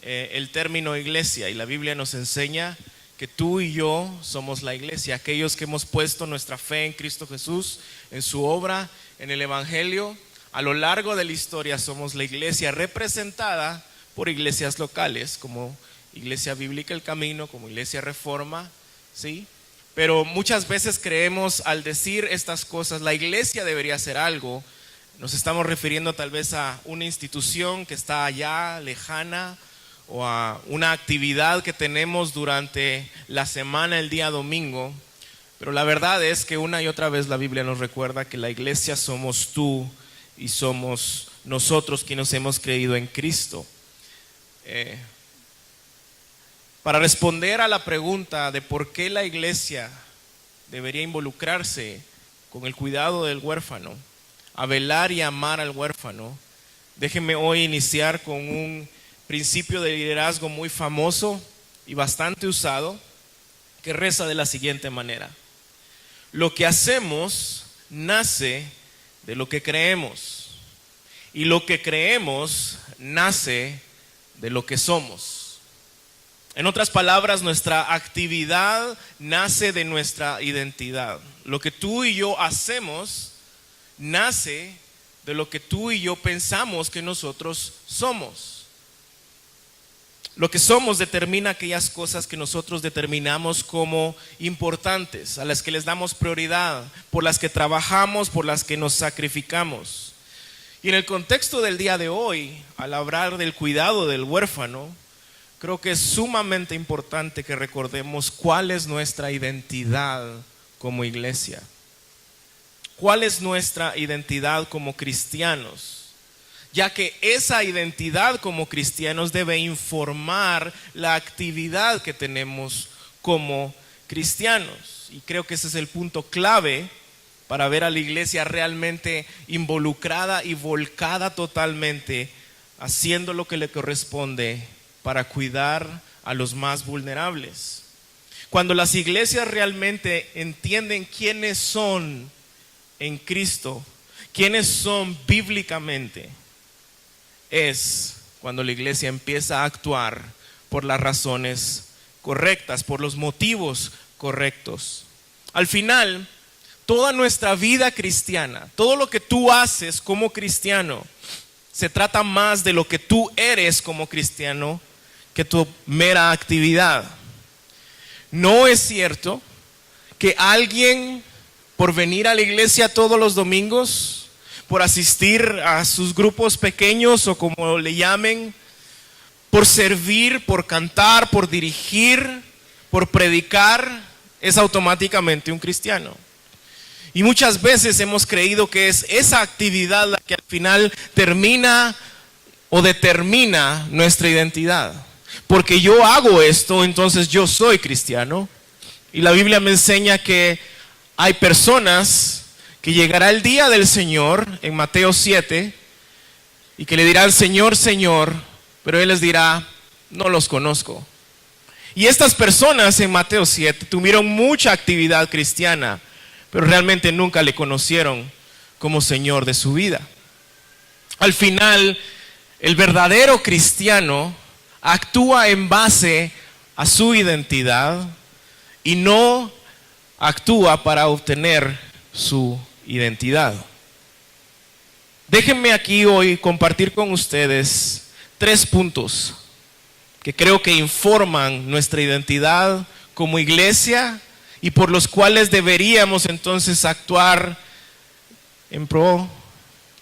el término iglesia, y la Biblia nos enseña que tú y yo somos la iglesia, aquellos que hemos puesto nuestra fe en Cristo Jesús, en su obra, en el Evangelio. A lo largo de la historia somos la iglesia representada por iglesias locales, como Iglesia Bíblica El Camino, como Iglesia Reforma, ¿sí? Pero muchas veces creemos, al decir estas cosas, la iglesia debería hacer algo, nos estamos refiriendo tal vez a una institución que está allá, lejana, o a una actividad que tenemos durante la semana, el día domingo. Pero la verdad es que una y otra vez la Biblia nos recuerda que la iglesia somos tú y somos nosotros quienes hemos creído en Cristo. Para responder a la pregunta de por qué la iglesia debería involucrarse con el cuidado del huérfano, a velar y amar al huérfano, déjenme hoy iniciar con un principio de liderazgo muy famoso y bastante usado, que reza de la siguiente manera: lo que hacemos nace de lo que creemos, y lo que creemos nace de lo que somos. En otras palabras, nuestra actividad nace de nuestra identidad. Lo que tú y yo hacemos nace de lo que tú y yo pensamos que nosotros somos. Lo que somos determina aquellas cosas que nosotros determinamos como importantes, a las que les damos prioridad, por las que trabajamos, por las que nos sacrificamos. Y en el contexto del día de hoy, al hablar del cuidado del huérfano, creo que es sumamente importante que recordemos cuál es nuestra identidad como iglesia. ¿Cuál es nuestra identidad como cristianos? Ya que esa identidad como cristianos debe informar la actividad que tenemos como cristianos. Y creo que ese es el punto clave para ver a la iglesia realmente involucrada y volcada totalmente, haciendo lo que le corresponde para cuidar a los más vulnerables. Cuando las iglesias realmente entienden quiénes son en Cristo, quiénes son bíblicamente, es cuando la iglesia empieza a actuar por las razones correctas, por los motivos correctos. Al final, toda nuestra vida cristiana, todo lo que tú haces como cristiano, se trata más de lo que tú eres como cristiano que tu mera actividad. No es cierto que alguien, por venir a la iglesia todos los domingos, por asistir a sus grupos pequeños o como le llamen, por servir, por cantar, por dirigir, por predicar, es automáticamente un cristiano. Y muchas veces hemos creído que es esa actividad la que al final termina o determina nuestra identidad. Porque yo hago esto, entonces yo soy cristiano. Y la Biblia me enseña que hay personas que llegará el día del Señor, en Mateo 7, y que le dirán: Señor, Señor, pero Él les dirá: no los conozco. Y estas personas en Mateo 7 tuvieron mucha actividad cristiana, pero realmente nunca le conocieron como Señor de su vida. Al final, el verdadero cristiano actúa en base a su identidad y no actúa para obtener su identidad. Déjenme aquí hoy compartir con ustedes 3 puntos que creo que informan nuestra identidad como iglesia y por los cuales deberíamos entonces actuar en pro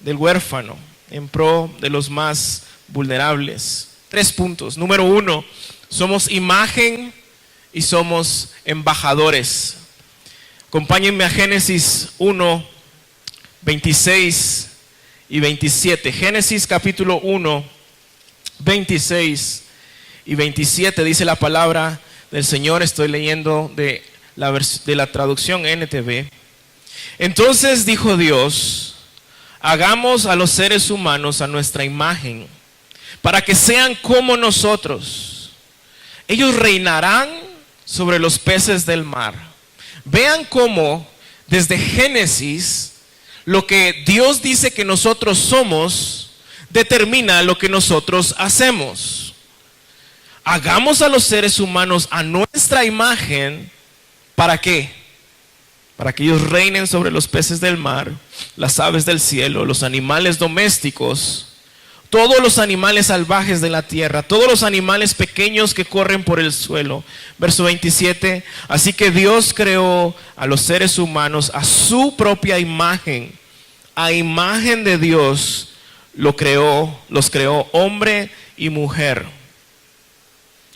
del huérfano, en pro de los más vulnerables. 3 puntos. Número 1, somos imagen y somos embajadores. Acompáñenme a Génesis 1, 26 y 27. Génesis capítulo 1, 26 y 27 dice la palabra del Señor. Estoy leyendo de la traducción NTV. Entonces dijo Dios: hagamos a los seres humanos a nuestra imagen, para que sean como nosotros. Ellos reinarán sobre los peces del mar. Vean cómo desde Génesis lo que Dios dice que nosotros somos determina lo que nosotros hacemos. Hagamos a los seres humanos a nuestra imagen. ¿Para qué? Para que ellos reinen sobre los peces del mar, las aves del cielo, los animales domésticos, todos los animales salvajes de la tierra, todos los animales pequeños que corren por el suelo. Verso 27, así que Dios creó a los seres humanos a su propia imagen. A imagen de Dios los creó hombre y mujer.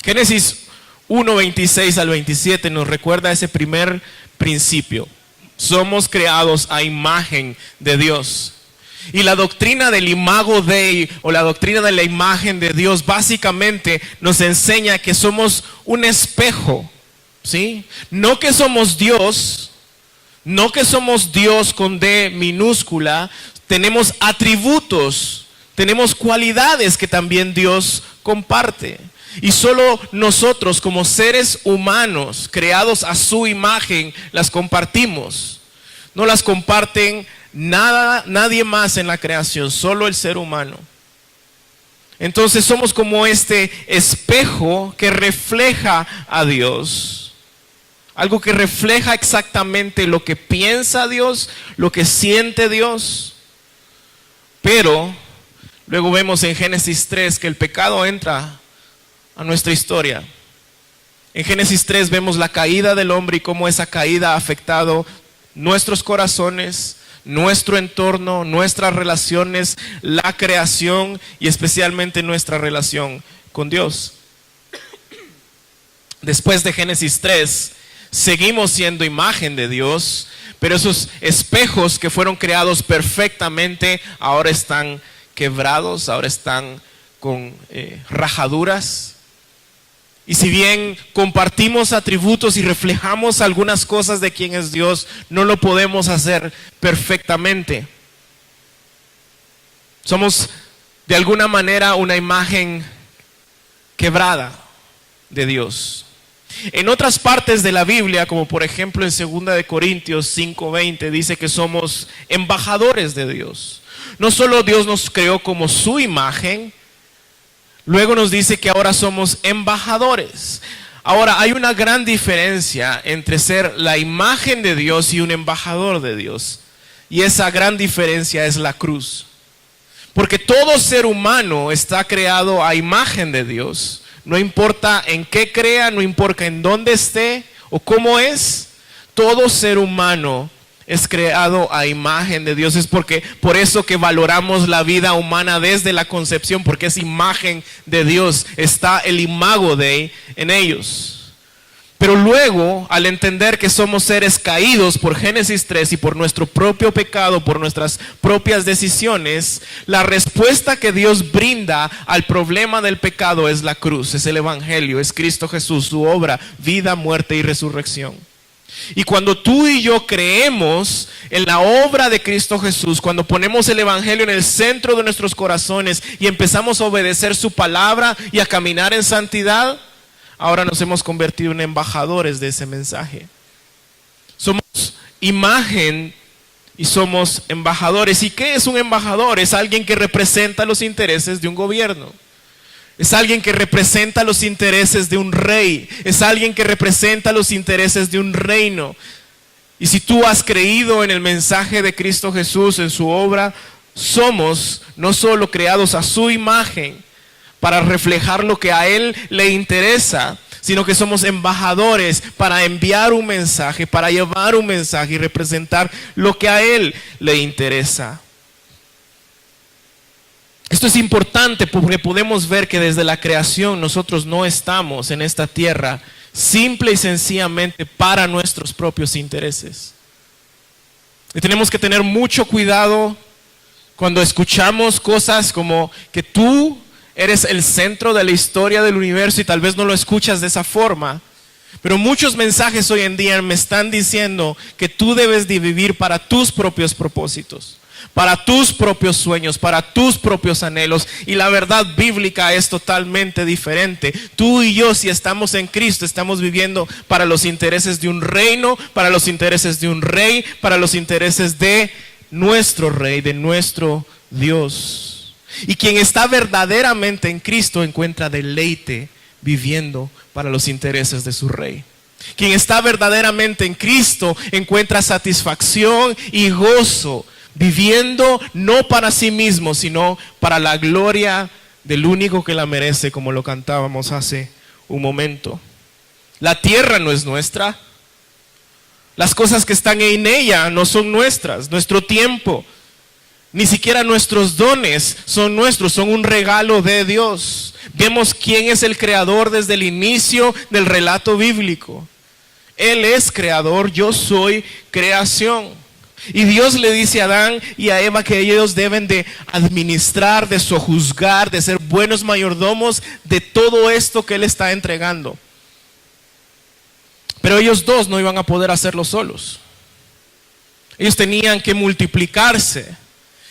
Génesis 1, 26 al 27 nos recuerda ese primer principio. Somos creados a imagen de Dios. Y la doctrina del imago Dei, o la doctrina de la imagen de Dios, básicamente nos enseña que somos un espejo, ¿sí? No que somos Dios, no que somos Dios con D minúscula. Tenemos atributos, tenemos cualidades que también Dios comparte. Y solo nosotros como seres humanos creados a su imagen las compartimos. No las comparten nadie más en la creación, solo el ser humano. Entonces somos como este espejo que refleja a Dios. Algo que refleja exactamente lo que piensa Dios, lo que siente Dios. Pero luego vemos en Génesis 3 que el pecado entra a nuestra historia. En Génesis 3 vemos la caída del hombre y cómo esa caída ha afectado nuestros corazones, nuestro entorno, nuestras relaciones, la creación y especialmente nuestra relación con Dios. Después de Génesis 3, seguimos siendo imagen de Dios, pero esos espejos que fueron creados perfectamente ahora están quebrados, ahora están con rajaduras. Y si bien compartimos atributos y reflejamos algunas cosas de quién es Dios, no lo podemos hacer perfectamente. Somos de alguna manera una imagen quebrada de Dios. En otras partes de la Biblia, como por ejemplo en 2 de Corintios 5:20, dice que somos embajadores de Dios. No solo Dios nos creó como su imagen, luego nos dice que ahora somos embajadores. Ahora, hay una gran diferencia entre ser la imagen de Dios y un embajador de Dios. Y esa gran diferencia es la cruz. Porque todo ser humano está creado a imagen de Dios. No importa en qué crea, no importa en dónde esté o cómo es. Todo ser humano es creado a imagen de Dios. Es por eso que valoramos la vida humana desde la concepción, porque es imagen de Dios. Está el imago Dei en ellos. Pero luego, al entender que somos seres caídos por Génesis 3 y por nuestro propio pecado, por nuestras propias decisiones, la respuesta que Dios brinda al problema del pecado es la cruz, es el Evangelio, es Cristo Jesús, su obra, vida, muerte y resurrección. Y cuando tú y yo creemos en la obra de Cristo Jesús, cuando ponemos el Evangelio en el centro de nuestros corazones y empezamos a obedecer su palabra y a caminar en santidad, ahora nos hemos convertido en embajadores de ese mensaje. Somos imagen y somos embajadores. ¿Y qué es un embajador? Es alguien que representa los intereses de un gobierno. Es alguien que representa los intereses de un rey. Es alguien que representa los intereses de un reino. Y si tú has creído en el mensaje de Cristo Jesús, en su obra, somos no solo creados a su imagen para reflejar lo que a Él le interesa, sino que somos embajadores para enviar un mensaje, para llevar un mensaje y representar lo que a Él le interesa. Esto es importante porque podemos ver que desde la creación nosotros no estamos en esta tierra simple y sencillamente para nuestros propios intereses. Y tenemos que tener mucho cuidado cuando escuchamos cosas como que tú eres el centro de la historia del universo, y tal vez no lo escuchas de esa forma. Pero muchos mensajes hoy en día me están diciendo que tú debes de vivir para tus propios propósitos, para tus propios sueños, para tus propios anhelos. Y la verdad bíblica es totalmente diferente. Tú y yo, si estamos en Cristo, estamos viviendo para los intereses de un reino, para los intereses de un rey, para los intereses de nuestro rey, de nuestro Dios. Y quien está verdaderamente en Cristo encuentra deleite viviendo para los intereses de su Rey. Quien está verdaderamente en Cristo encuentra satisfacción y gozo viviendo no para sí mismo, sino para la gloria del único que la merece, como lo cantábamos hace un momento. La tierra no es nuestra. Las cosas que están en ella no son nuestras. Nuestro tiempo, ni siquiera nuestros dones son nuestros, son un regalo de Dios. Vemos quién es el creador desde el inicio del relato bíblico. Él es creador, yo soy creación. Y Dios le dice a Adán y a Eva que ellos deben de administrar, de sojuzgar, de ser buenos mayordomos de todo esto que Él está entregando. Pero ellos dos no iban a poder hacerlo solos. Ellos tenían que multiplicarse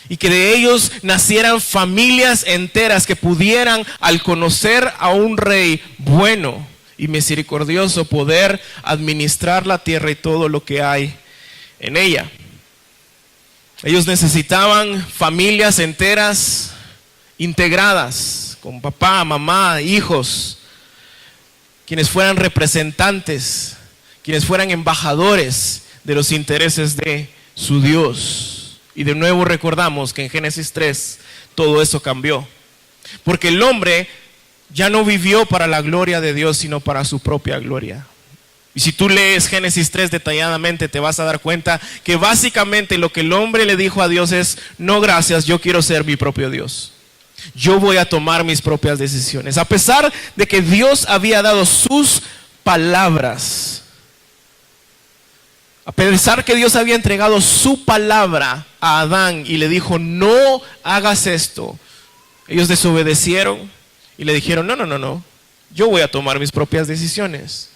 y que de ellos nacieran familias enteras que pudieran, al conocer a un rey bueno y misericordioso, poder administrar la tierra y todo lo que hay en ella. Ellos necesitaban familias enteras integradas, con papá, mamá, hijos, quienes fueran representantes, quienes fueran embajadores de los intereses de su Dios. Y de nuevo recordamos que en Génesis 3 todo eso cambió, porque el hombre ya no vivió para la gloria de Dios, sino para su propia gloria. Y si tú lees Génesis 3 detalladamente, te vas a dar cuenta que básicamente lo que el hombre le dijo a Dios es: no, gracias, yo quiero ser mi propio Dios. Yo voy a tomar mis propias decisiones. A pesar de que Dios había dado sus palabras, a pesar que Dios había entregado su palabra a Adán y le dijo: no hagas esto, ellos desobedecieron y le dijeron: no, yo voy a tomar mis propias decisiones.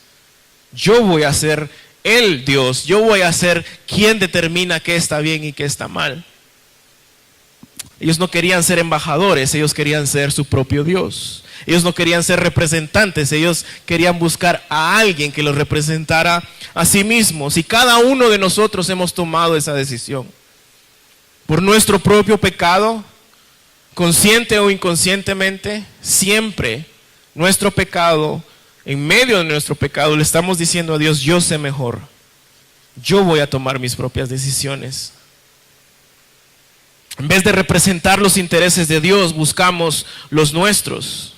Yo voy a ser el Dios, yo voy a ser quien determina qué está bien y qué está mal. Ellos no querían ser embajadores, ellos querían ser su propio Dios. Ellos no querían ser representantes, ellos querían buscar a alguien que los representara a sí mismos. Y cada uno de nosotros hemos tomado esa decisión. Por nuestro propio pecado, consciente o inconscientemente, siempre nuestro pecado, en medio de nuestro pecado, le estamos diciendo a Dios: yo sé mejor, yo voy a tomar mis propias decisiones. En vez de representar los intereses de Dios, buscamos los nuestros.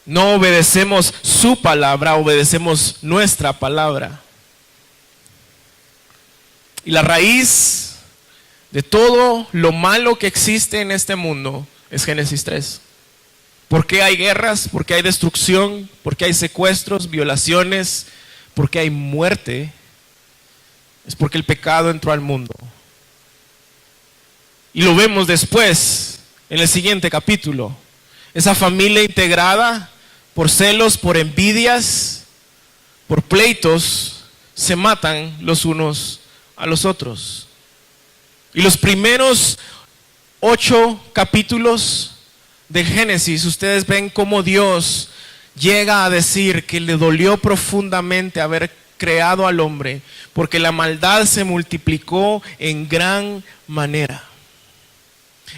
No obedecemos su palabra, obedecemos nuestra palabra. Y la raíz de todo lo malo que existe en este mundo es Génesis 3. ¿Por qué hay guerras? ¿Por qué hay destrucción? ¿Por qué hay secuestros, violaciones? ¿Por qué hay muerte? Es porque el pecado entró al mundo. Y lo vemos después, en el siguiente capítulo. Esa familia integrada, por celos, por envidias, por pleitos, se matan los unos a los otros. Y los primeros 8 capítulos de Génesis, ustedes ven cómo Dios llega a decir que le dolió profundamente haber creado al hombre, porque la maldad se multiplicó en gran manera.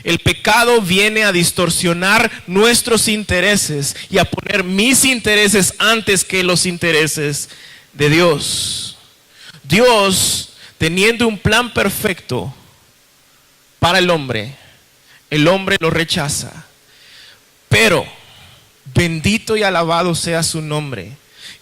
El pecado viene a distorsionar nuestros intereses y a poner mis intereses antes que los intereses de Dios. Dios, teniendo un plan perfecto para el hombre lo rechaza. Pero bendito y alabado sea su nombre,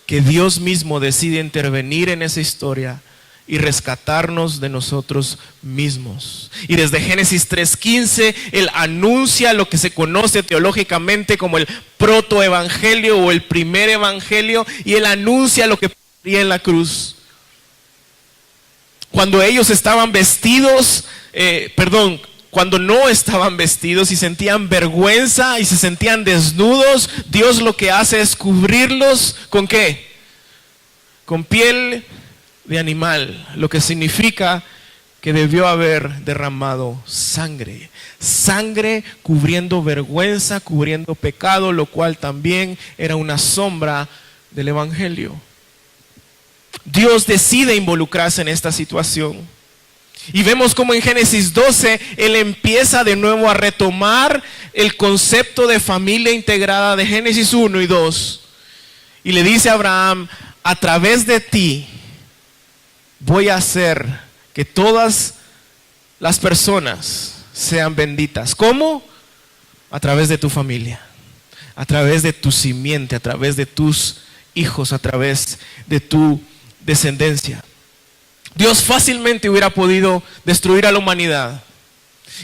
que Dios mismo decide intervenir en esa historia y rescatarnos de nosotros mismos. Y desde Génesis 3:15, Él anuncia lo que se conoce teológicamente como el protoevangelio o el primer evangelio, y Él anuncia lo que pasaría en la cruz. Cuando ellos estaban vestidos, cuando no estaban vestidos y sentían vergüenza y se sentían desnudos, Dios lo que hace es cubrirlos ¿con qué? Con piel de animal, lo que significa que debió haber derramado sangre. Sangre cubriendo vergüenza, cubriendo pecado, lo cual también era una sombra del evangelio. Dios decide involucrarse en esta situación. Y vemos como en Génesis 12 él empieza de nuevo a retomar el concepto de familia integrada de Génesis 1 y 2. Y le dice a Abraham, a través de ti voy a hacer que todas las personas sean benditas. ¿Cómo? A través de tu familia, a través de tu simiente, a través de tus hijos, a través de tu descendencia. Dios fácilmente hubiera podido destruir a la humanidad.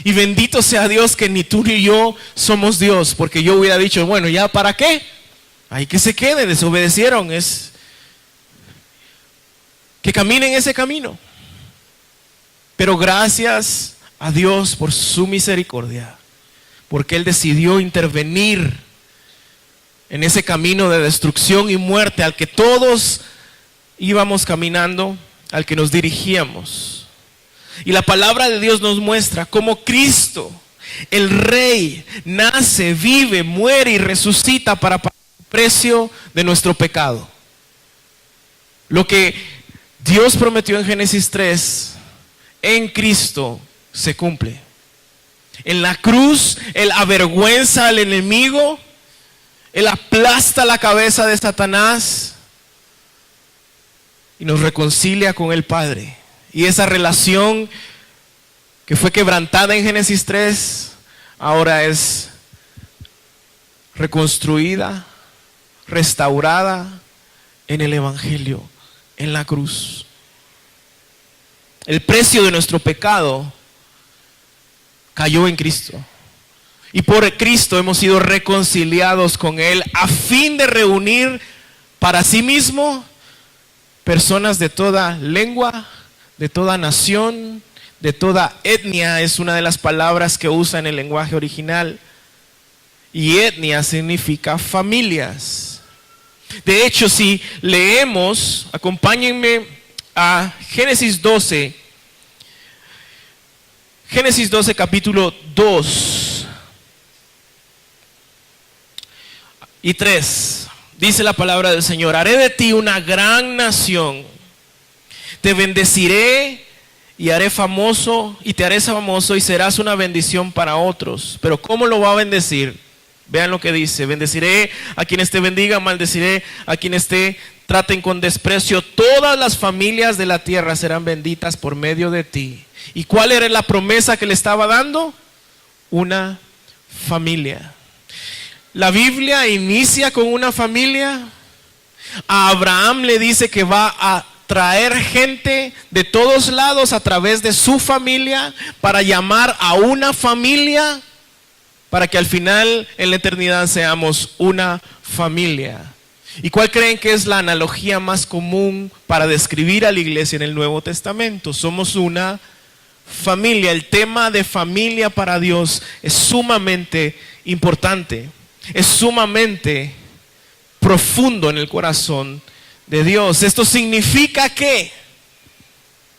Y bendito sea Dios que ni tú ni yo somos Dios, porque yo hubiera dicho, bueno, ¿ya para qué? Ahí que se quede, desobedecieron, es que caminen ese camino. Pero gracias a Dios por su misericordia, porque Él decidió intervenir en ese camino de destrucción y muerte al que todos íbamos caminando, al que nos dirigíamos. Y la palabra de Dios nos muestra cómo Cristo, el Rey, nace, vive, muere y resucita para pagar el precio de nuestro pecado. Lo que Dios prometió en Génesis 3, en Cristo se cumple. En la cruz, Él avergüenza al enemigo, Él aplasta la cabeza de Satanás y nos reconcilia con el Padre. Y esa relación que fue quebrantada en Génesis 3, ahora es reconstruida, restaurada en el Evangelio, en la cruz. El precio de nuestro pecado cayó en Cristo. Y por Cristo hemos sido reconciliados con Él a fin de reunir para sí mismo personas de toda lengua, de toda nación, de toda etnia. Es una de las palabras que usa en el lenguaje original. Y etnia significa familias. De hecho, si leemos, acompáñenme a Génesis 12. Génesis 12, capítulo 2 y 3. Dice la palabra del Señor: haré de ti una gran nación, te bendeciré y haré famoso, y te haré famoso y serás una bendición para otros. Pero ¿cómo lo va a bendecir? Vean lo que dice: bendeciré a quienes te bendigan, maldeciré a quienes te traten con desprecio. Todas las familias de la tierra serán benditas por medio de ti. ¿Y cuál era la promesa que le estaba dando? Una familia. La Biblia inicia con una familia. A Abraham le dice que va a traer gente de todos lados a través de su familia para llamar a una familia, para que al final en la eternidad seamos una familia. ¿Y cuál creen que es la analogía más común para describir a la iglesia en el Nuevo Testamento? Somos una familia. El tema de familia para Dios es sumamente importante, es sumamente profundo en el corazón de Dios. Esto significa que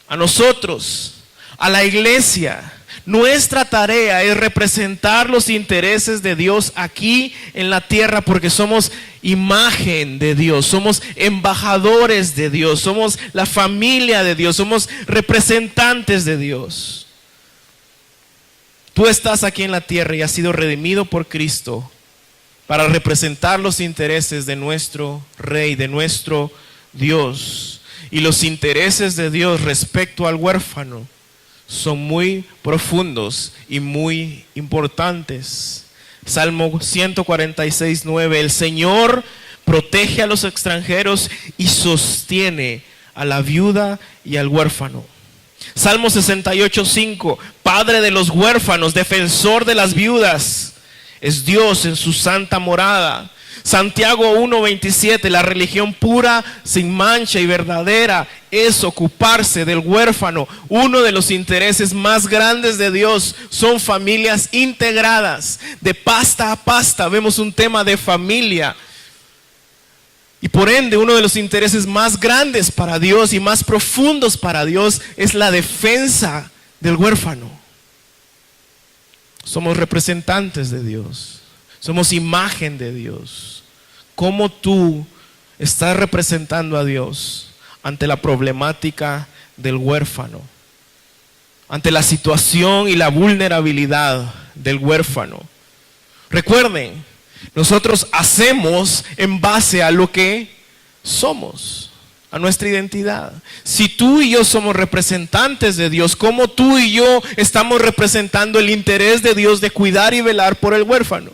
a nosotros, a la iglesia, nuestra tarea es representar los intereses de Dios aquí en la tierra, porque somos imagen de Dios, somos embajadores de Dios, somos la familia de Dios, somos representantes de Dios. Tú estás aquí en la tierra y has sido redimido por Cristo para representar los intereses de nuestro Rey, de nuestro Dios. Y los intereses de Dios respecto al huérfano son muy profundos y muy importantes. Salmo 146, 9. El Señor protege a los extranjeros y sostiene a la viuda y al huérfano. Salmo 68, 5. Padre de los huérfanos, defensor de las viudas, es Dios en su santa morada. Santiago 1:27, la religión pura, sin mancha y verdadera es ocuparse del huérfano. Uno de los intereses más grandes de Dios son familias integradas. De pasta a pasta vemos un tema de familia. Y por ende, uno de los intereses más grandes para Dios y más profundos para Dios es la defensa del huérfano. Somos representantes de Dios. Somos imagen de Dios. ¿Cómo tú estás representando a Dios ante la problemática del huérfano? ante la situación y la vulnerabilidad del huérfano. Recuerden, nosotros hacemos en base a lo que somos, a nuestra identidad. Si tú y yo somos representantes de Dios, ¿cómo tú y yo estamos representando el interés de Dios de cuidar y velar por el huérfano?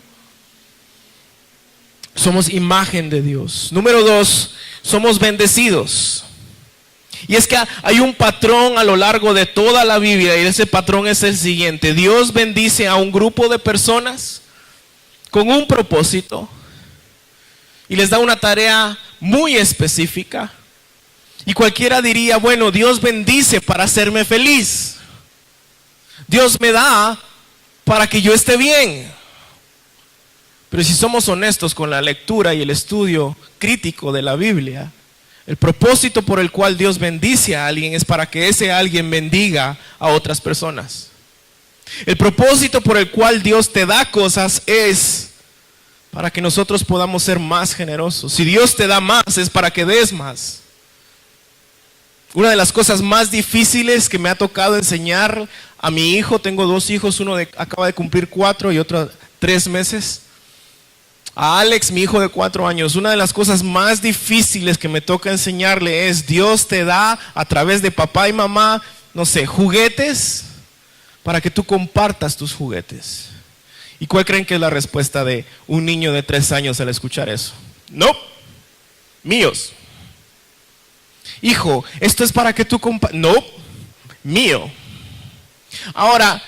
Somos imagen de Dios. Número 2, somos bendecidos. Y es que hay un patrón a lo largo de toda la Biblia, y ese patrón es el siguiente: Dios bendice a un grupo de personas con un propósito y les da una tarea muy específica. Y cualquiera diría, bueno, Dios bendice para hacerme feliz. Dios me da para que yo esté bien. Pero si somos honestos con la lectura y el estudio crítico de la Biblia, el propósito por el cual Dios bendice a alguien es para que ese alguien bendiga a otras personas. El propósito por el cual Dios te da cosas es para que nosotros podamos ser más generosos. Si Dios te da más, es para que des más. Una de las cosas más difíciles que me ha tocado enseñar a mi hijo, tengo 2 hijos, uno acaba de cumplir 4 y otro 3 meses. A Alex, mi hijo de 4 años, una de las cosas más difíciles que me toca enseñarle es: Dios te da a través de papá y mamá, no sé, juguetes para que tú compartas tus juguetes. ¿Y cuál creen que es la respuesta de un niño de 3 años al escuchar eso? No, míos. Hijo, esto es para que tú compartas. No, mío. Ahora,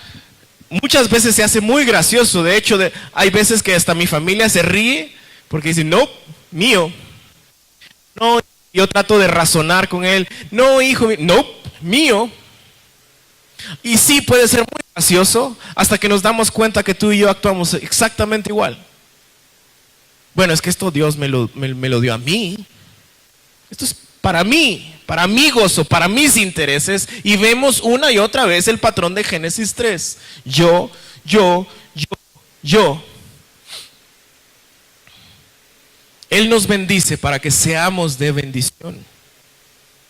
muchas veces se hace muy gracioso. De hecho, hay veces que hasta mi familia se ríe porque dicen, no, mío. No, yo trato de razonar con él. No, hijo, no, mío. Y sí, puede ser muy gracioso hasta que nos damos cuenta que tú y yo actuamos exactamente igual. Bueno, es que esto Dios me lo dio a mí. Esto es para mí, para mi gozo, para mis intereses. Y vemos una y otra vez el patrón de Génesis 3. Yo. Él nos bendice para que seamos de bendición.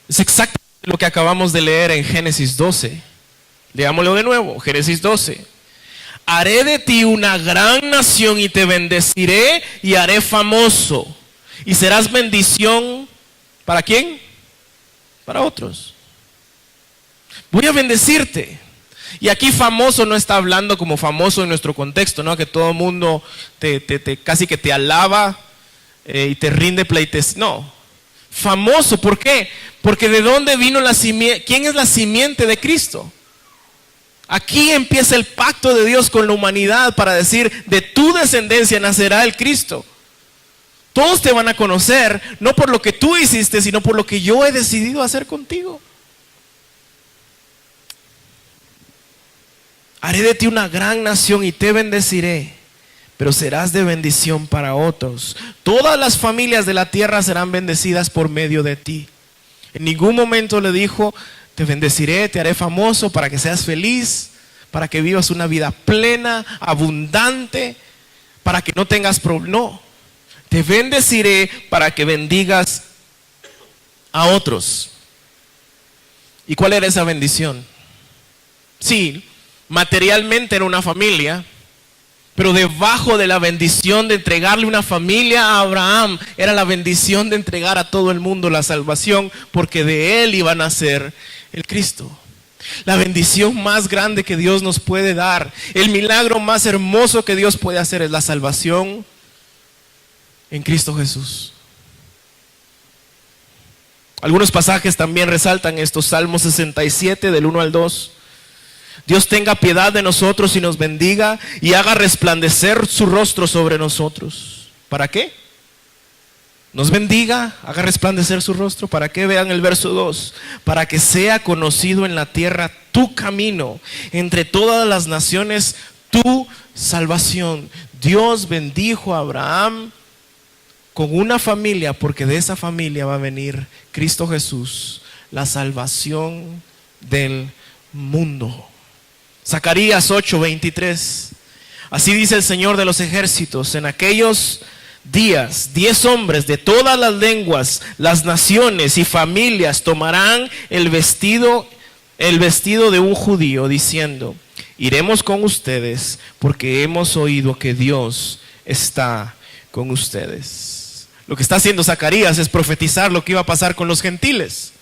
Es exactamente lo que acabamos de leer en Génesis 12. Leámoslo de nuevo, Génesis 12. Haré de ti una gran nación y te bendeciré y haré famoso. Y serás bendición, ¿para quién? Para otros. Voy a bendecirte. Y aquí famoso no está hablando como famoso en nuestro contexto, ¿no? Que todo el mundo casi que te alaba y te rinde pleites. No. Famoso, ¿por qué? Porque ¿de dónde vino la simiente? ¿Quién es la simiente de Cristo? Aquí empieza el pacto de Dios con la humanidad para decir, de tu descendencia nacerá el Cristo. Todos te van a conocer, no por lo que tú hiciste, sino por lo que yo he decidido hacer contigo. Haré de ti una gran nación y te bendeciré, pero serás de bendición para otros. Todas las familias de la tierra serán bendecidas por medio de ti. En ningún momento le dijo, te bendeciré, te haré famoso para que seas feliz, para que vivas una vida plena, abundante, para que no tengas problemas. No, te bendeciré para que bendigas a otros. ¿Y cuál era esa bendición? Sí, materialmente era una familia, pero debajo de la bendición de entregarle una familia a Abraham, era la bendición de entregar a todo el mundo la salvación, porque de él iba a nacer el Cristo. La bendición más grande que Dios nos puede dar, el milagro más hermoso que Dios puede hacer es la salvación en Cristo Jesús. Algunos pasajes también resaltan esto. Salmo 67 del 1 al 2. Dios tenga piedad de nosotros y nos bendiga y haga resplandecer su rostro sobre nosotros. ¿Para qué? Nos bendiga, haga resplandecer su rostro. ¿Para qué? Vean el verso 2. Para que sea conocido en la tierra tu camino, entre todas las naciones tu salvación. Dios bendijo a Abraham con una familia, porque de esa familia va a venir Cristo Jesús, la salvación del mundo. Zacarías 8:23. Así dice el Señor de los ejércitos: en aquellos días 10 hombres de todas las lenguas, las naciones y familias tomarán el vestido el vestido de un judío, diciendo: iremos con ustedes porque hemos oído que Dios está con ustedes. Lo que está haciendo Zacarías es profetizar lo que iba a pasar con los gentiles.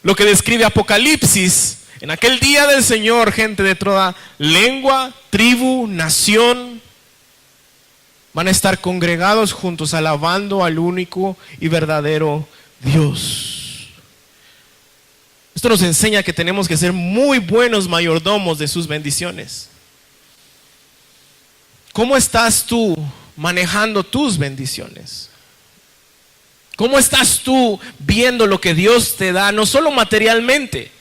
Lo que describe Apocalipsis: en aquel día del Señor, gente de toda lengua, tribu, nación, van a estar congregados juntos alabando al único y verdadero Dios. Esto nos enseña que tenemos que ser muy buenos mayordomos de sus bendiciones. ¿Cómo estás tú manejando tus bendiciones? ¿Cómo estás tú viendo lo que Dios te da, no solo materialmente?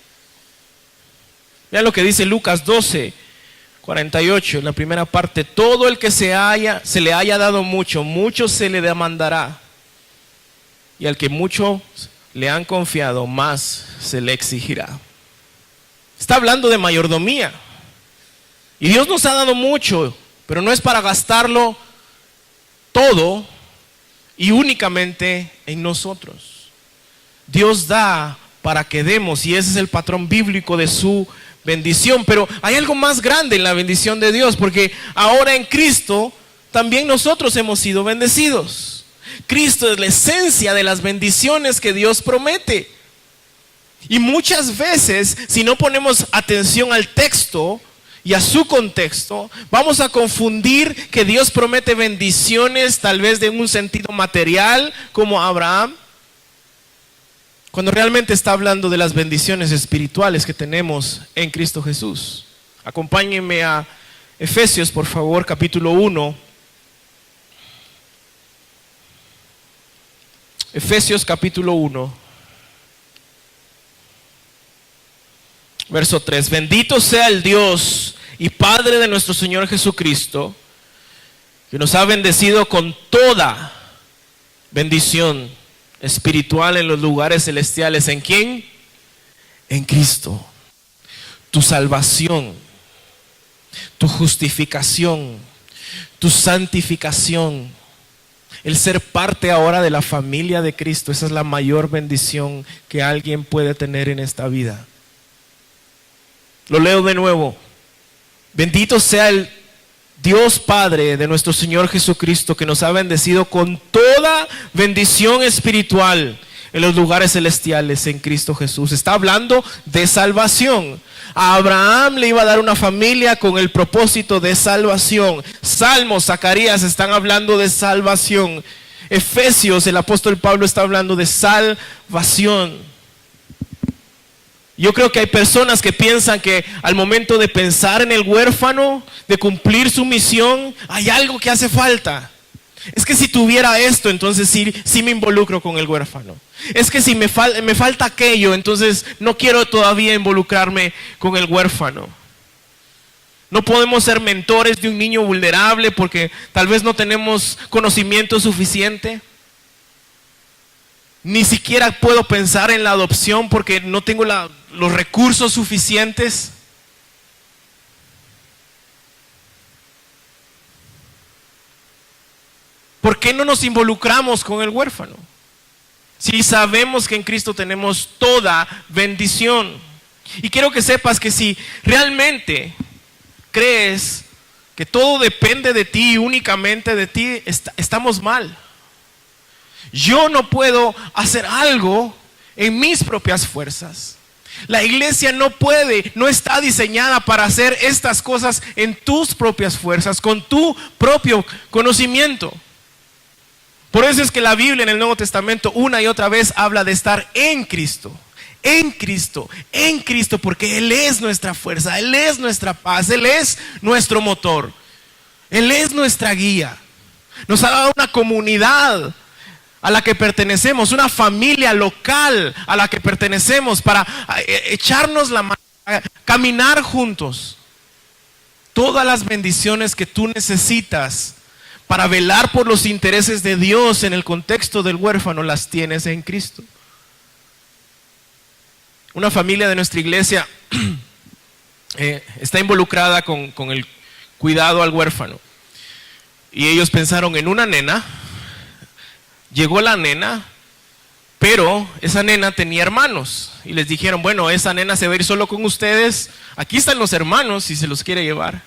Vean lo que dice Lucas 12:48, en la primera parte: todo el que se le haya dado mucho, mucho se le demandará. Y al que mucho le han confiado, más se le exigirá. Está hablando de mayordomía. Y Dios nos ha dado mucho, pero no es para gastarlo todo y únicamente en nosotros. Dios da para que demos, y ese es el patrón bíblico de su bendición. Pero hay algo más grande en la bendición de Dios, porque ahora en Cristo también nosotros hemos sido bendecidos. Cristo es la esencia de las bendiciones que Dios promete. Y muchas veces, si no ponemos atención al texto y a su contexto, vamos a confundir que Dios promete bendiciones tal vez de un sentido material, como Abraham, cuando realmente está hablando de las bendiciones espirituales que tenemos en Cristo Jesús. Acompáñenme a Efesios, por favor, capítulo 1. Efesios capítulo 1, verso 3. Bendito sea el Dios y Padre de nuestro Señor Jesucristo, que nos ha bendecido con toda bendición espiritual en los lugares celestiales. ¿En quién? En Cristo. Tu salvación, tu justificación, tu santificación, el ser parte ahora de la familia de Cristo, esa es la mayor bendición que alguien puede tener en esta vida. Lo leo de nuevo. Bendito sea el Dios Padre de nuestro Señor Jesucristo, que nos ha bendecido con toda bendición espiritual en los lugares celestiales en Cristo Jesús. Está hablando de salvación. A Abraham le iba a dar una familia con el propósito de salvación. Salmos, Zacarías están hablando de salvación. Efesios, el apóstol Pablo está hablando de salvación. Yo creo que hay personas que piensan que al momento de pensar en el huérfano, de cumplir su misión, hay algo que hace falta. Es que si tuviera esto, entonces sí me involucro con el huérfano. Es que si me falta aquello, entonces no quiero todavía involucrarme con el huérfano. No podemos ser mentores de un niño vulnerable porque tal vez no tenemos conocimiento suficiente. Ni siquiera puedo pensar en la adopción porque no tengo los recursos suficientes. ¿Por qué no nos involucramos con el huérfano? Si sabemos que en Cristo tenemos toda bendición. Y quiero que sepas que si realmente crees que todo depende de ti y únicamente de ti, estamos mal. Yo no puedo hacer algo en mis propias fuerzas. La iglesia no está diseñada para hacer estas cosas en tus propias fuerzas, con tu propio conocimiento. Por eso es que la Biblia en el Nuevo Testamento una y otra vez habla de estar en Cristo. En Cristo, porque Él es nuestra fuerza, Él es nuestra paz, Él es nuestro motor, Él es nuestra guía. Nos ha dado una comunidad a la que pertenecemos, una familia local a la que pertenecemos para echarnos la mano, caminar juntos. Todas las bendiciones que tú necesitas para velar por los intereses de Dios en el contexto del huérfano las tienes en Cristo. Una familia de nuestra iglesia está involucrada con el cuidado al huérfano. Y ellos pensaron en una nena. Llegó la nena, Pero esa nena tenía hermanos y les dijeron, bueno, esa nena se va a ir solo con ustedes, aquí están los hermanos si se los quiere llevar.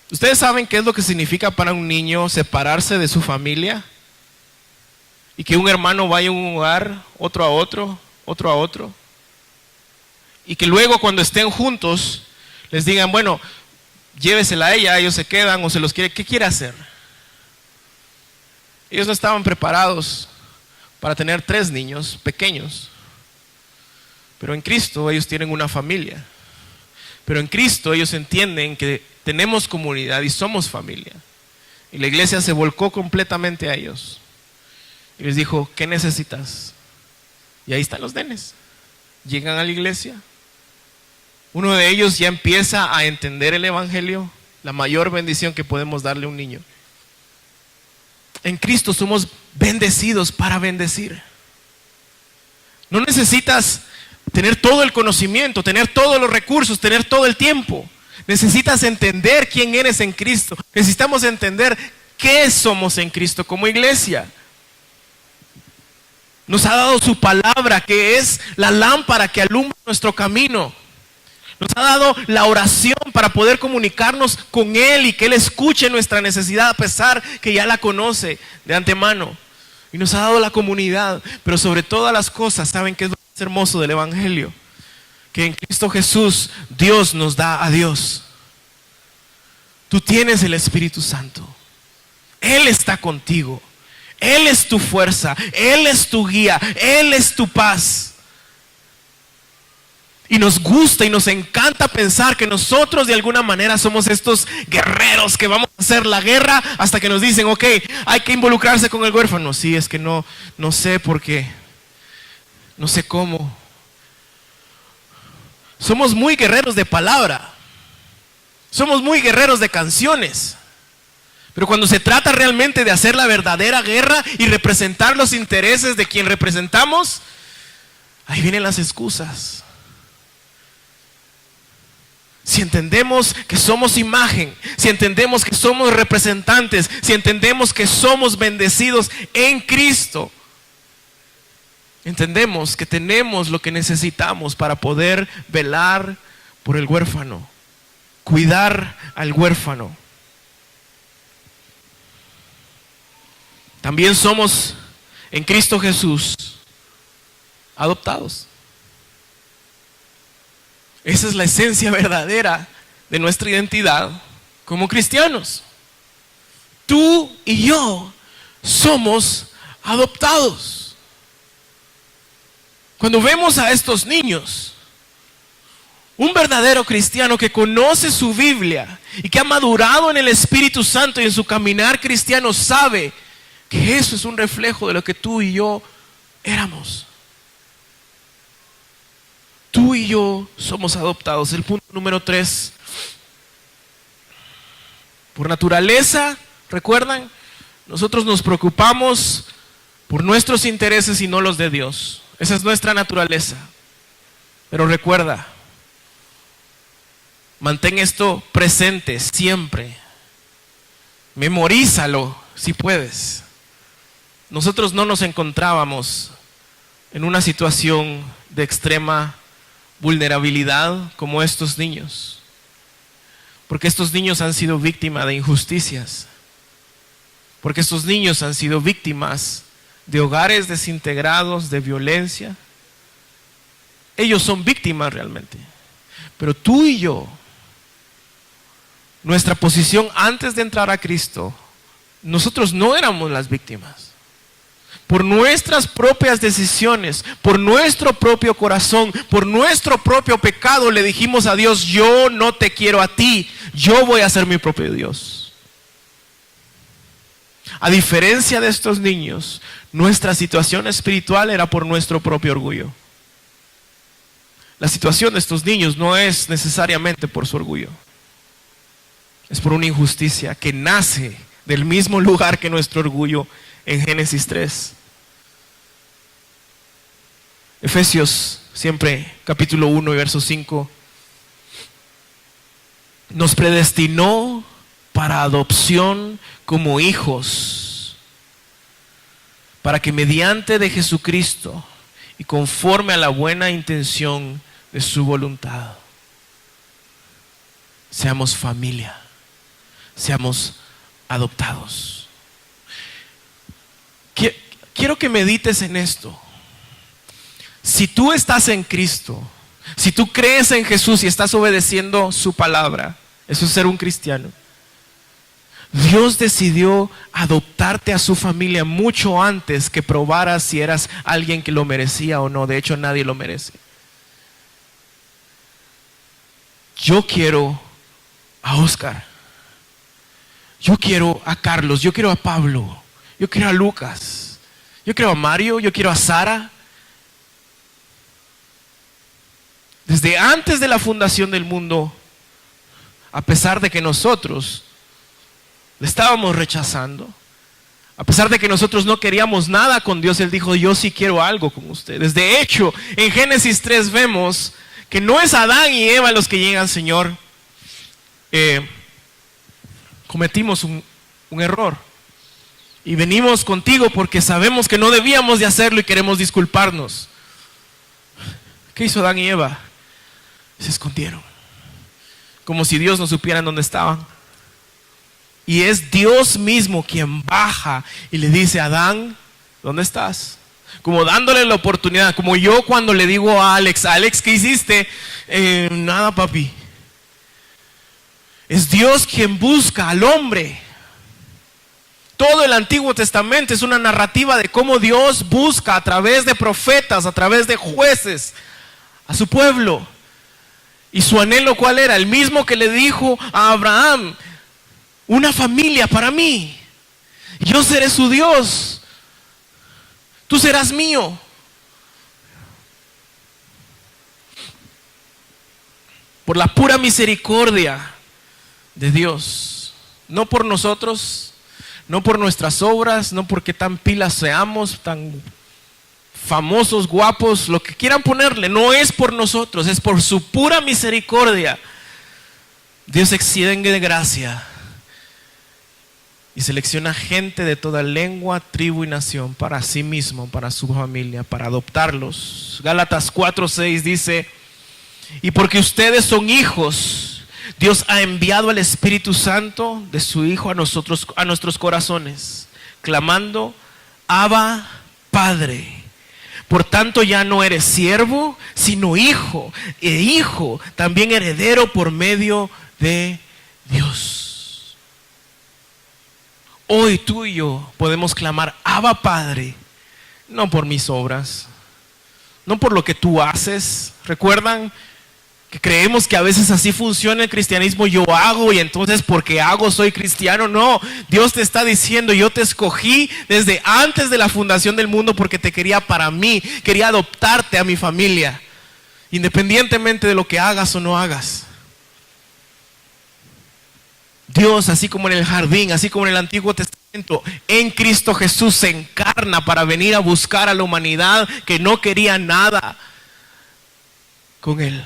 ¿Ustedes saben qué es lo que significa para un niño separarse de su familia? Y que un hermano vaya a un lugar, otro a otro, otro a otro. Y que luego cuando estén juntos les digan, bueno, llévesela a ella, ellos se quedan o se los quiere. ¿Qué quiere hacer? Ellos no estaban preparados para tener 3 niños pequeños. Pero en Cristo ellos tienen una familia. Pero en Cristo ellos entienden que tenemos comunidad y somos familia. Y la iglesia se volcó completamente a ellos. Y les dijo, ¿qué necesitas? Y ahí están los nenes. Llegan a la iglesia. Uno de ellos ya empieza a entender el evangelio, la mayor bendición que podemos darle a un niño. En Cristo somos bendecidos para bendecir. No necesitas tener todo el conocimiento, tener todos los recursos, tener todo el tiempo. Necesitas entender quién eres en Cristo. Necesitamos entender qué somos en Cristo como iglesia. Nos ha dado su palabra, que es la lámpara que alumbra nuestro camino. Nos ha dado la oración para poder comunicarnos con Él y que Él escuche nuestra necesidad a pesar que ya la conoce de antemano. Y nos ha dado la comunidad, pero sobre todas las cosas, ¿saben qué es lo más hermoso del evangelio? Que en Cristo Jesús Dios nos da a Dios. Tú tienes el Espíritu Santo. Él está contigo. Él es tu fuerza. Él es tu guía. Él es tu paz. Y nos gusta y nos encanta pensar que nosotros de alguna manera somos estos guerreros que vamos a hacer la guerra hasta que nos dicen, ok, hay que involucrarse con el huérfano. Sí, es que no sé por qué. No sé cómo. Somos muy guerreros de palabra. Somos muy guerreros de canciones. Pero cuando se trata realmente de hacer la verdadera guerra y representar los intereses de quien representamos, ahí vienen las excusas. Si entendemos que somos imagen, si entendemos que somos representantes, si entendemos que somos bendecidos en Cristo, entendemos que tenemos lo que necesitamos para poder velar por el huérfano, cuidar al huérfano. También somos en Cristo Jesús adoptados. Esa es la esencia verdadera de nuestra identidad como cristianos. Tú y yo somos adoptados. Cuando vemos a estos niños, un verdadero cristiano que conoce su Biblia y que ha madurado en el Espíritu Santo y en su caminar cristiano sabe que eso es un reflejo de lo que tú y yo éramos. Tú y yo somos adoptados. El punto número 3. Por naturaleza, ¿recuerdan? Nosotros nos preocupamos por nuestros intereses y no los de Dios. Esa es nuestra naturaleza. Pero recuerda, mantén esto presente siempre. Memorízalo si puedes. Nosotros no nos encontrábamos en una situación de extrema vulnerabilidad como estos niños, porque estos niños han sido víctimas de injusticias, porque estos niños han sido víctimas de hogares desintegrados, de violencia. Ellos son víctimas realmente, pero tú y yo, nuestra posición antes de entrar a Cristo, nosotros no éramos las víctimas. Por nuestras propias decisiones, por nuestro propio corazón, por nuestro propio pecado, le dijimos a Dios, yo no te quiero a ti, yo voy a ser mi propio Dios. A diferencia de estos niños, nuestra situación espiritual era por nuestro propio orgullo. La situación de estos niños no es necesariamente por su orgullo. Es por una injusticia que nace del mismo lugar que nuestro orgullo en Génesis 3. Efesios, siempre, capítulo 1 y verso 5. Nos predestinó para adopción como hijos para que mediante de Jesucristo y conforme a la buena intención de su voluntad, seamos familia, seamos adoptados. Quiero que medites en esto. Si tú estás en Cristo, si tú crees en Jesús y estás obedeciendo su palabra, eso es ser un cristiano. Dios decidió adoptarte a su familia mucho antes que probaras si eras alguien que lo merecía o no. De hecho, nadie lo merece. Yo quiero a Oscar, yo quiero a Carlos, yo quiero a Pablo, yo quiero a Lucas, yo quiero a Mario, yo quiero a Sara. Desde antes de la fundación del mundo, a pesar de que nosotros le estábamos rechazando, a pesar de que nosotros no queríamos nada con Dios, Él dijo: yo sí quiero algo con ustedes. De hecho, en Génesis 3 vemos que no es Adán y Eva los que llegan: Señor, cometimos un error y venimos contigo porque sabemos que no debíamos de hacerlo y queremos disculparnos. ¿Qué hizo Adán y Eva? Se escondieron, como si Dios no supiera en dónde estaban. Y es Dios mismo quien baja y le dice: Adán, ¿dónde estás? Como dándole la oportunidad, como yo cuando le digo a Alex: ¿qué hiciste? Nada, papi. Es Dios quien busca al hombre. Todo el Antiguo Testamento es una narrativa de cómo Dios busca a través de profetas, a través de jueces, a su pueblo. Y su anhelo, ¿cuál era? El mismo que le dijo a Abraham: una familia para mí. Yo seré su Dios. Tú serás mío. Por la pura misericordia de Dios. No por nosotros, no por nuestras obras, no porque tan pilas seamos, tan famosos, guapos, lo que quieran ponerle. No es por nosotros, es por su pura misericordia. Dios extiende de gracia y selecciona gente de toda lengua, tribu y nación para sí mismo, para su familia, para adoptarlos. Gálatas 4:6 dice: y porque ustedes son hijos, Dios ha enviado al Espíritu Santo de su Hijo a nosotros, a nuestros corazones, clamando: Abba, Padre. Por tanto, ya no eres siervo, sino hijo, e hijo también heredero por medio de Dios. Hoy tú y yo podemos clamar: Abba, Padre, no por mis obras, no por lo que tú haces. ¿Recuerdan que creemos que a veces así funciona el cristianismo? Yo hago y entonces porque hago soy cristiano. No, Dios te está diciendo: yo te escogí desde antes de la fundación del mundo porque te quería para mí, quería adoptarte a mi familia, independientemente de lo que hagas o no hagas. Dios, así como en el jardín, así como en el Antiguo Testamento, en Cristo Jesús se encarna para venir a buscar a la humanidad que no quería nada con Él.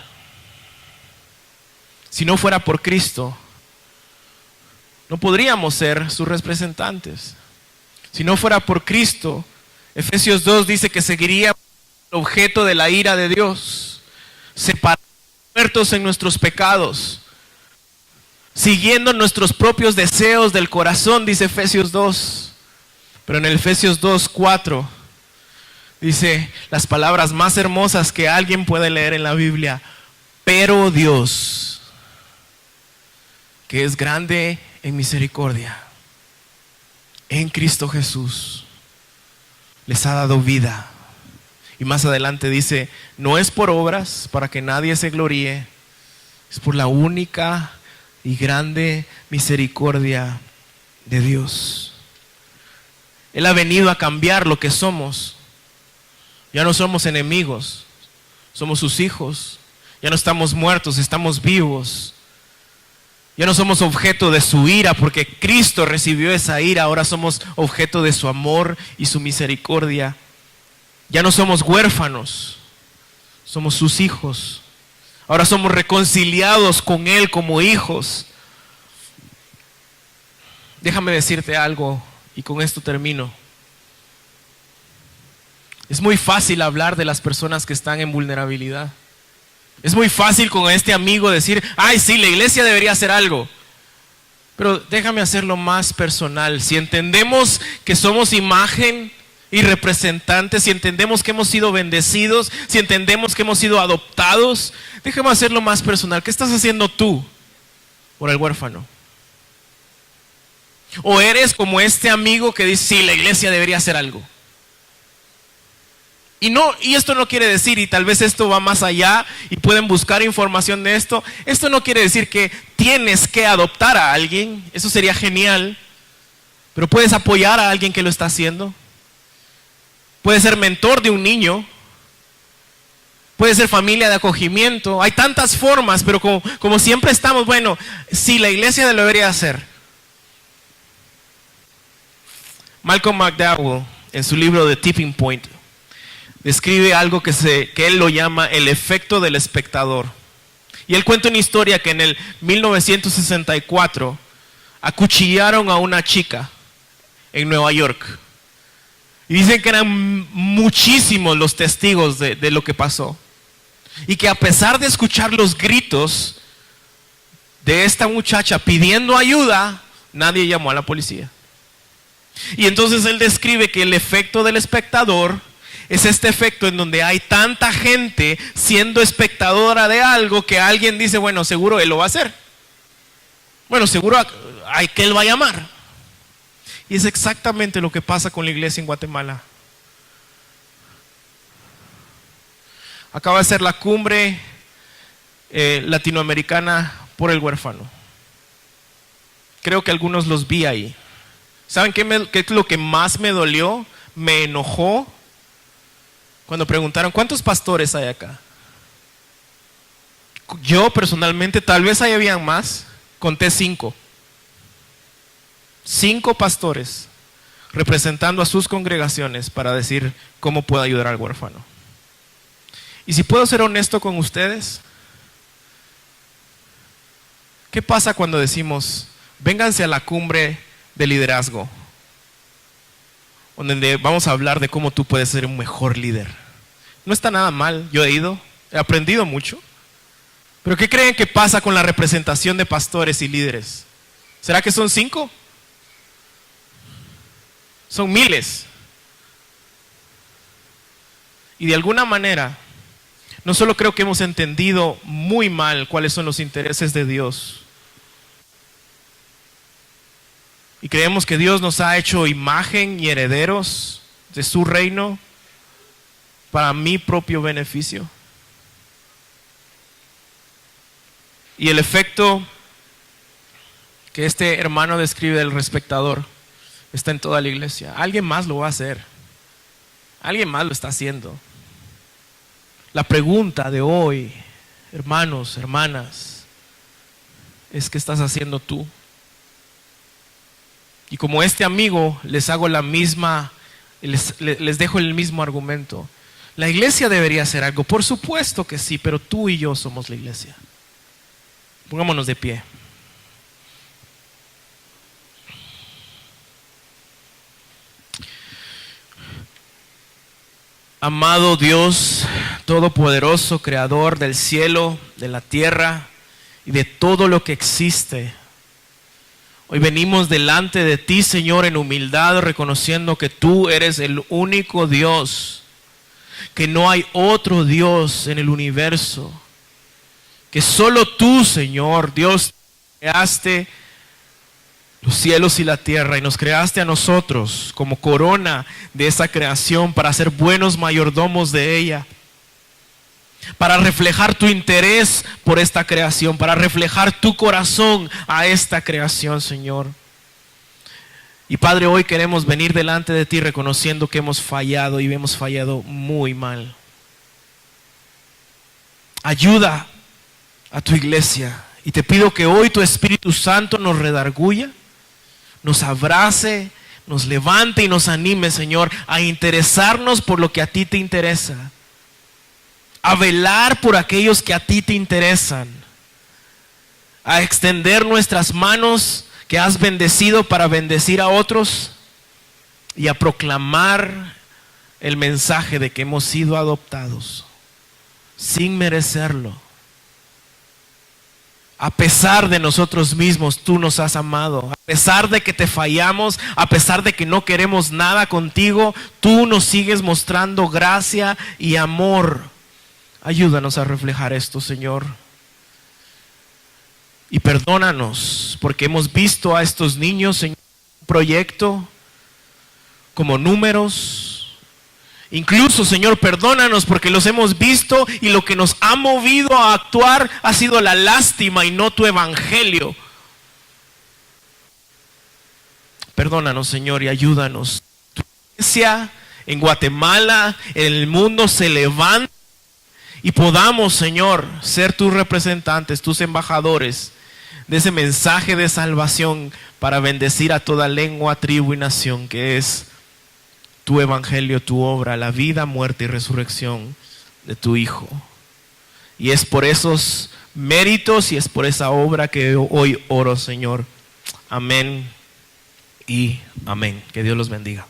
Si no fuera por Cristo, no podríamos ser sus representantes. Si no fuera por Cristo, Efesios 2 dice que seguiríamos el objeto de la ira de Dios, separados, muertos en nuestros pecados, siguiendo nuestros propios deseos del corazón, dice Efesios 2. Pero en el Efesios 2:4 dice las palabras más hermosas que alguien puede leer en la Biblia: pero Dios, que es grande en misericordia, en Cristo Jesús, les ha dado vida. Y más adelante dice: no es por obras para que nadie se gloríe, es por la única y grande misericordia de Dios. Él ha venido a cambiar lo que somos. Ya no somos enemigos, somos sus hijos. Ya no estamos muertos, estamos vivos. Ya no somos objeto de su ira porque Cristo recibió esa ira. Ahora somos objeto de su amor y su misericordia. Ya no somos huérfanos, somos sus hijos. Ahora somos reconciliados con Él como hijos. Déjame decirte algo y con esto termino. Es muy fácil hablar de las personas que están en vulnerabilidad. Es muy fácil con este amigo decir, ay, sí, la iglesia debería hacer algo. Pero déjame hacerlo más personal. Si entendemos que somos imagen y representantes, si entendemos que hemos sido bendecidos, si entendemos que hemos sido adoptados, déjame hacerlo más personal. ¿Qué estás haciendo tú por el huérfano? ¿O eres como este amigo que dice, sí, la iglesia debería hacer algo? Y esto no quiere decir, y tal vez esto va más allá y pueden buscar información de esto, esto no quiere decir que tienes que adoptar a alguien, eso sería genial, pero puedes apoyar a alguien que lo está haciendo. Puedes ser mentor de un niño, puede ser familia de acogimiento, hay tantas formas, pero como siempre estamos, bueno, sí, la iglesia lo debería hacer. Malcolm McDowell, en su libro The Tipping Point, describe algo que él lo llama el efecto del espectador. Y él cuenta una historia que en el 1964 acuchillaron a una chica en Nueva York. Y dicen que eran muchísimos los testigos de lo que pasó. Y que a pesar de escuchar los gritos de esta muchacha pidiendo ayuda, nadie llamó a la policía. Y entonces él describe que el efecto del espectador es este efecto en donde hay tanta gente siendo espectadora de algo que alguien dice, bueno, seguro él lo va a hacer. Bueno, seguro hay que él va a llamar. Y es exactamente lo que pasa con la iglesia en Guatemala. Acaba de ser la cumbre latinoamericana por el huérfano. Creo que algunos los vi ahí. ¿Saben qué es lo que más me dolió? Me enojó cuando preguntaron, ¿cuántos pastores hay acá? Yo personalmente, tal vez ahí habían más, conté 5. 5 pastores representando a sus congregaciones para decir cómo puedo ayudar al huérfano. Y si puedo ser honesto con ustedes, ¿qué pasa cuando decimos, vénganse a la cumbre de liderazgo, donde vamos a hablar de cómo tú puedes ser un mejor líder? No está nada mal, yo he ido, he aprendido mucho. Pero ¿qué creen que pasa con la representación de pastores y líderes? ¿Será que son 5? Son miles. Y de alguna manera, no solo creo que hemos entendido muy mal cuáles son los intereses de Dios, y creemos que Dios nos ha hecho imagen y herederos de su reino para mi propio beneficio. Y el efecto que este hermano describe del espectador está en toda la iglesia. Alguien más lo va a hacer. Alguien más lo está haciendo. La pregunta de hoy, hermanos, hermanas, es ¿qué estás haciendo tú? Y como este amigo, les hago la misma, les dejo el mismo argumento. La iglesia debería hacer algo, por supuesto que sí, pero tú y yo somos la iglesia. Pongámonos de pie. Amado Dios Todopoderoso, Creador del cielo, de la tierra y de todo lo que existe, hoy venimos delante de ti, Señor, en humildad, reconociendo que tú eres el único Dios, que no hay otro Dios en el universo, que solo tú, Señor, Dios, creaste los cielos y la tierra y nos creaste a nosotros como corona de esa creación para ser buenos mayordomos de ella, para reflejar tu interés por esta creación, para reflejar tu corazón a esta creación, Señor. Y Padre, hoy queremos venir delante de ti reconociendo que hemos fallado y hemos fallado muy mal. Ayuda a tu iglesia y te pido que hoy tu Espíritu Santo nos redarguya, nos abrace, nos levante y nos anime, Señor, a interesarnos por lo que a ti te interesa, a velar por aquellos que a ti te interesan, a extender nuestras manos que has bendecido para bendecir a otros y a proclamar el mensaje de que hemos sido adoptados sin merecerlo. A pesar de nosotros mismos, tú nos has amado. A pesar de que te fallamos, a pesar de que no queremos nada contigo, tú nos sigues mostrando gracia y amor. Ayúdanos a reflejar esto, Señor. Y perdónanos, porque hemos visto a estos niños en un proyecto como números. Incluso, Señor, perdónanos porque los hemos visto y lo que nos ha movido a actuar ha sido la lástima y no tu evangelio. Perdónanos, Señor, y ayúdanos. Tu iglesia en Guatemala, en el mundo, se levanta y podamos, Señor, ser tus representantes, tus embajadores de ese mensaje de salvación para bendecir a toda lengua, tribu y nación, que es tu evangelio, tu obra, la vida, muerte y resurrección de tu Hijo. Y es por esos méritos y es por esa obra que hoy oro, Señor. Amén y amén. Que Dios los bendiga.